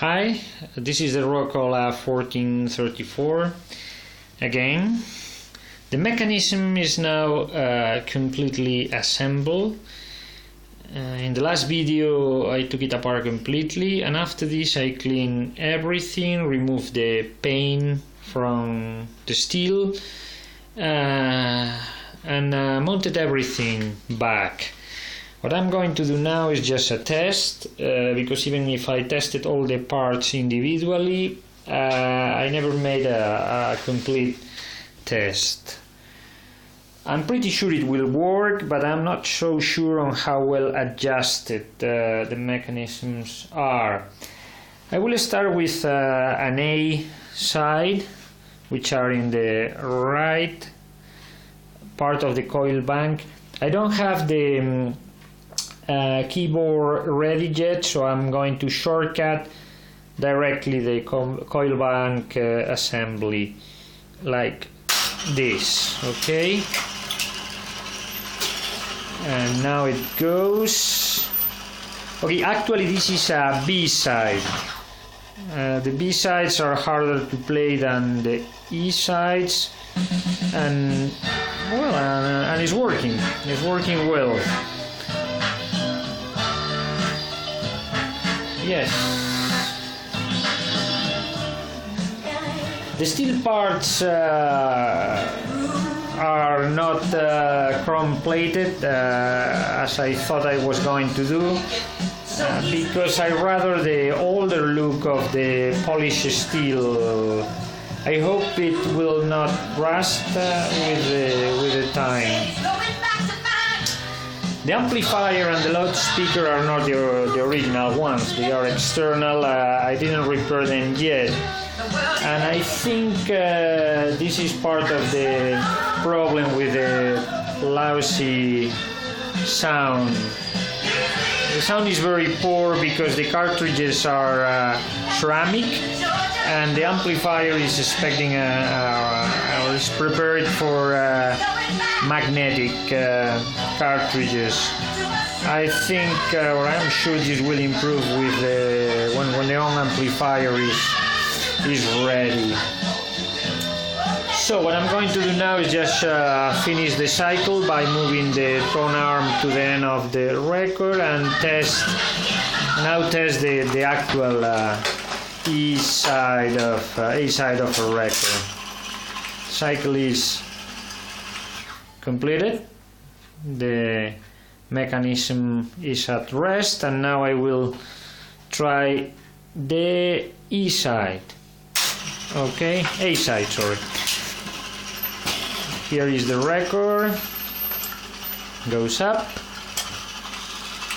Hi, this is the Rock-ola 1434 again. The mechanism is now completely assembled. In the last video I took it apart completely, and after this I cleaned everything, removed the paint from the steel and mounted everything back. What I'm going to do now is just a test, because even if I tested all the parts individually, I never made a complete test. I'm pretty sure it will work, but I'm not so sure on how well adjusted the mechanisms are. I will start with an A side, which are in the right part of the coil bank. I don't have the keyboard ready yet, so I'm going to shortcut directly the coil bank assembly like this. Okay, and now it goes. Okay, actually this is a B side. The B sides are harder to play than the E sides, and well, and it's working well. Yes. The steel parts are not chrome plated as I thought I was going to do, because I rather the older look of the polished steel. I hope it will not rust with the time. The amplifier and the loudspeaker are not the original ones, they are external. I didn't repair them yet, and I think this is part of the problem with the lousy sound. The sound is very poor because the cartridges are ceramic, and the amplifier is expecting or is prepared for magnetic cartridges. I think, or I'm sure, this will improve with when the own amplifier is ready. So what I'm going to do now is just finish the cycle by moving the tone arm to the end of the record and test the actual A side of a record. Cycle is completed. The mechanism is at rest, and now I will try the E side. Okay, A side, sorry. Here is the record, goes up,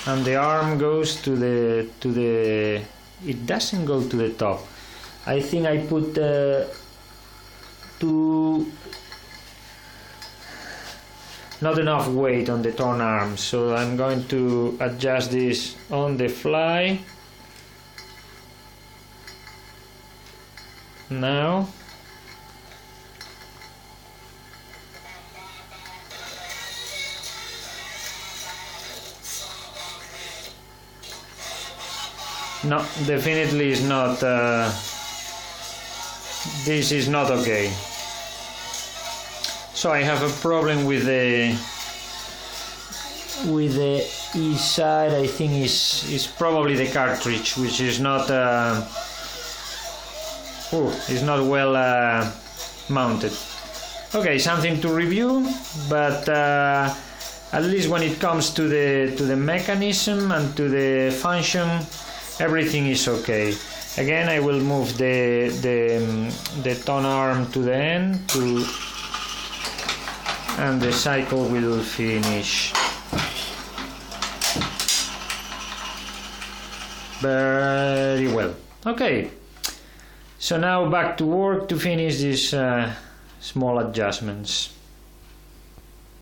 and the arm goes to the it doesn't go to the top. I think I put not enough weight on the tone arm, so I'm going to adjust this on the fly now. No, definitely is not. This is not okay. So I have a problem with the E side. I think is probably the cartridge, which is not is not well mounted. Okay, something to review, but at least when it comes to the mechanism and to the function, everything is okay. Again, I will move the tone arm to the end and the cycle will finish very well. Okay, so now back to work to finish these small adjustments.